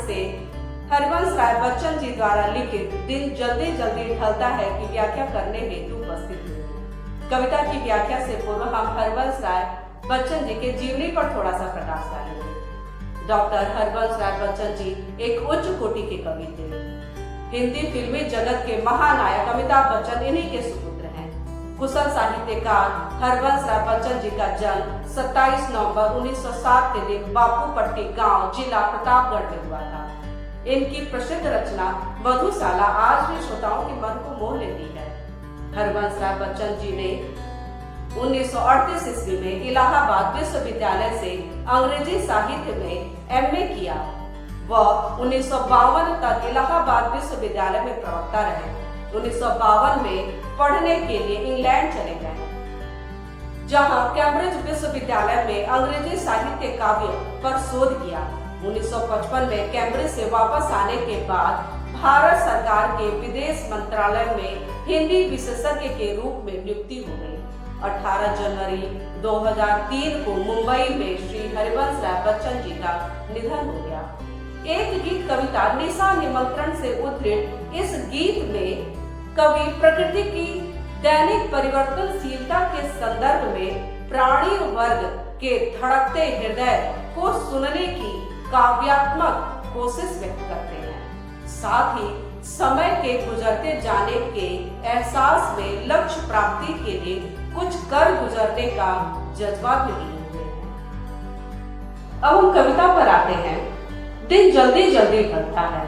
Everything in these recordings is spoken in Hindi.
से हरिवंश राय बच्चन जी द्वारा लिखित दिन जल्दी जल्दी ढलता है की व्याख्या करने हेतु उपस्थित हुए। कविता की व्याख्या से पूर्व हम हरिवंश राय बच्चन जी के जीवनी पर थोड़ा सा प्रकाश डालेंगे। डॉक्टर हरिवंश राय बच्चन जी एक उच्च कोटि के कवि थे। हिंदी फिल्मी जगत के महानायक अमिताभ बच्चन इन्हीं के सुपुत्र हैं। कुशल साहित्यकार हरिवंश राय बच्चन जी का जन्म 27 नवंबर 1907 के दिन बापूपट्टी गांव, जिला प्रतापगढ़ में हुआ था। इनकी प्रसिद्ध रचना मधुशाला आज भी श्रोताओं के मन को मोह लेती है। हरिवंश राय बच्चन जी ने 1938 ईस्वी में इलाहाबाद विश्वविद्यालय से अंग्रेजी साहित्य में एमए किया। वह 1952 तक इलाहाबाद विश्वविद्यालय में प्रवक्ता रहे। 1952 में पढ़ने के लिए इंग्लैंड चले गए, जहां कैम्ब्रिज विश्वविद्यालय में अंग्रेजी साहित्य काव्य पर शोध किया। 1955 में कैम्ब्रिज से वापस आने के बाद भारत सरकार के विदेश मंत्रालय में हिंदी विशेषज्ञ के रूप में नियुक्ति हो गई। 18 जनवरी 2003 को मुंबई में श्री हरिवंश राय बच्चन जी का निधन हो गया। एक गीत कविता निशा निमंत्रण से उद्धृत इस गीत में कवि प्रकृति की दैनिक परिवर्तनशीलता के संदर्भ में प्राणी वर्ग के धड़कते हृदय को सुनने की काव्यात्मक कोशिश व्यक्त करते हैं। साथ ही समय के गुजरते जाने के एहसास में लक्ष्य प्राप्ति के लिए कुछ कर गुजरने का जज्बा भी लिए हुए हैं। अब हम कविता पर आते हैं। दिन जल्दी जल्दी ढलता है,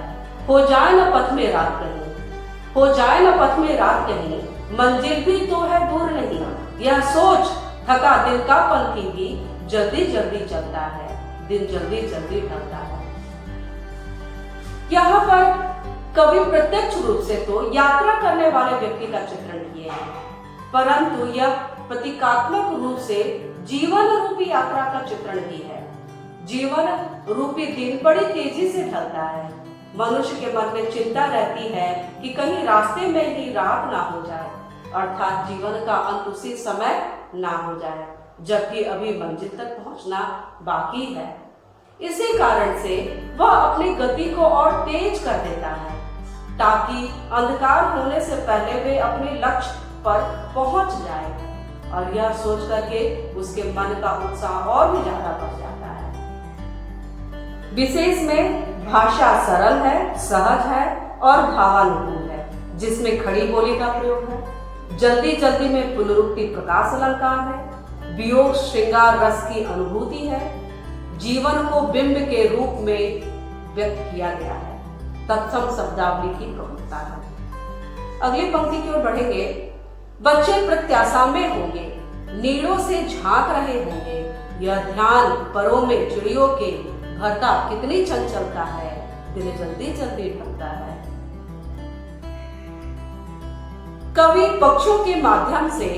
हो जाए न पथ में रात कहीं, हो जाए न पथ में रात कहीं, मंजिल भी तो है दूर नहीं। यह सोच थका दिल का पंथी भी जल्दी जल्दी चलता है, दिन जल्दी जल्दी ढलता है। यहाँ पर कवि प्रत्यक्ष रूप से तो यात्रा करने वाले व्यक्ति का चित्रण किए हैं, परंतु यह प्रतीकात्मक रूप से जीवन रूपी यात्रा का चित्रण भी है। जीवन रूपी दिन बड़ी तेजी से ढलता है। मनुष्य के मन में चिंता रहती है कि कहीं रास्ते में ही रात ना हो जाए, अर्थात जीवन का अंत उसी समय ना हो जाए, जबकि अभी मंजिल तक पहुंचना बाकी है। इसी कारण से वह अपनी गति को और तेज कर देता है, ताकि अंधकार होने से पहले वे अपने लक्ष्य पर पहुंच जाए। और यह सोच करके उसके मन का उत्साह और भी ज्यादा बढ़ जाता है। विशेष में भाषा सरल है, सहज है और भावानुकूल है, जिसमें खड़ी बोली का प्रयोग है। जल्दी जल्दी में पुनरुक्ति प्रकाश अलंकार है। वियोग श्रृंगार रस की अनुभूति है। जीवन को बिंब के रूप में व्यक्त किया गया है। तत्सम शब्दावली की प्रमुखता है। अगली पंक्ति की ओर बढ़ेंगे। बच्चे प्रत्याशा में होंगे, नीड़ों से झांक रहे होंगे, यह ध्यान परों में चिड़ियों के भरता कितनी चंचलता है, दिन जल्दी जल्दी ढलता है। कवि पक्षों के माध्यम से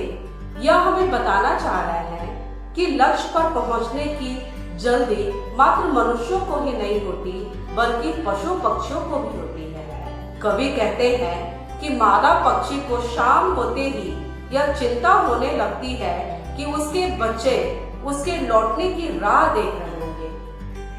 यह हमें बताना चाह रहे हैं कि लक्ष्य पर पहुंचने की जल्दी मात्र मनुष्यों को ही नहीं होती, बल्कि पशु पक्षियों को भी होती है। कवि कहते हैं कि मादा पक्षी को शाम होते ही यह चिंता होने लगती है कि उसके बच्चे उसके लौटने की राह देख रहे होंगे।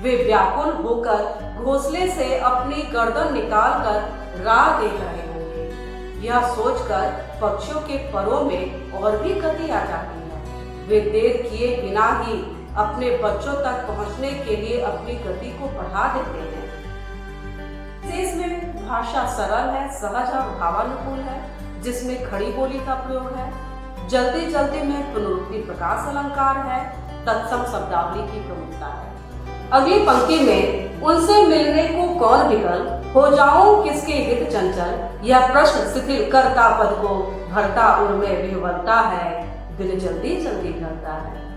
वे व्याकुल होकर घोंसले से अपनी गर्दन निकालकर राह देख रहे होंगे। यह सोचकर पक्षियों के परों में और भी गति आ जाती है। वे देर किए बिना ही अपने बच्चों तक पहुंचने के लिए अपनी गति को बढ़ा देते हैं। शेष में भाषा सरल है, सहज और भावानुकूल है, जिसमें खड़ी बोली का प्रयोग है। जल्दी जल्दी में पुनरुक्ति प्रकाश अलंकार है। तत्सम शब्दावली की प्रमुखता है। अगली पंक्ति में उनसे मिलने को कौन विकल, हो जाऊं किसके हित चंचल, यह प्रश्न शिथिल करता पद को भरता उर्मे विह्वलता है, दिन जल्दी जल्दी ढलता है।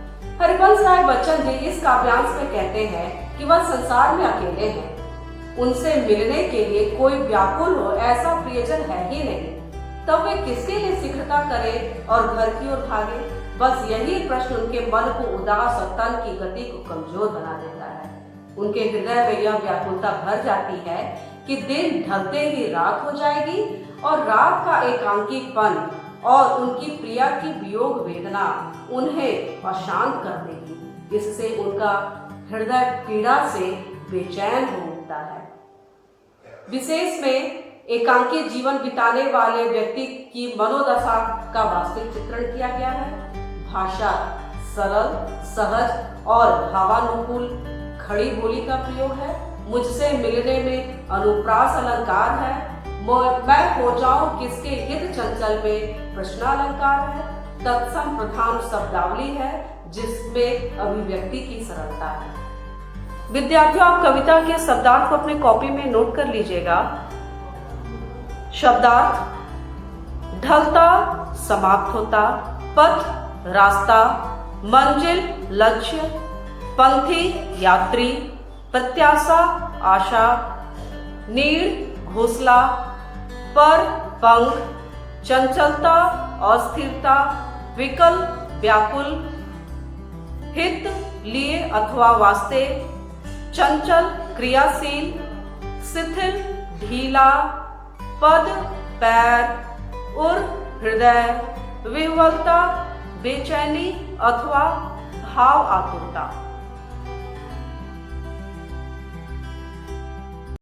हरिवंश राय बच्चन जी इस काव्यांश में कहते हैं कि वह संसार में अकेले हैं। उनसे मिलने के लिए कोई व्याकुल हो ऐसा प्रियजन है ही नहीं, तब वे किसके लिए शीघ्रता करें और घर की ओर भागे। बस यही प्रश्न उनके मन को उदास और तन की गति को कमजोर बना देता है। उनके हृदय में यह व्याकुलता भर जाती है कि दिन ढलते ही रात हो जाएगी और रात का एकांकीपन और उनकी प्रिया की वियोग वेदना उन्हें अशांत कर देगी। इससे उनका हृदय पीड़ा से बेचैन हो मिलता है। विशेष में एकांकी जीवन बिताने वाले व्यक्ति की मनोदशा का वास्तविक चित्रण किया गया है। भाषा सरल, सहज और भावानुकूल खड़ी बोली का प्रयोग है। मुझसे मिलने में अनुप्रास अलंकार है। मैं हो जाऊं किसके हित चंचल में प्रश्नालंकार है। तत्सम प्रधान शब्दावली है जिसमें अभिव्यक्ति की सरलता है। विद्यार्थियों, आप कविता के शब्दार्थ को अपने कॉपी में नोट कर लीजिएगा। शब्दार्थ: ढलता, समाप्त होता, पथ रास्ता, मंजिल लक्ष्य, पंथी यात्री, प्रत्याशा आशा, नीड़ घोंसला, पर पंख, चंचलता अस्थिरता, विकल व्याकुल, हित लिए अथवा वास्ते, चंचल क्रियाशील, शिथिल ढीला, पद पैर, उर हृदय, विह्वलता बेचैनी अथवा भाव आतुरता।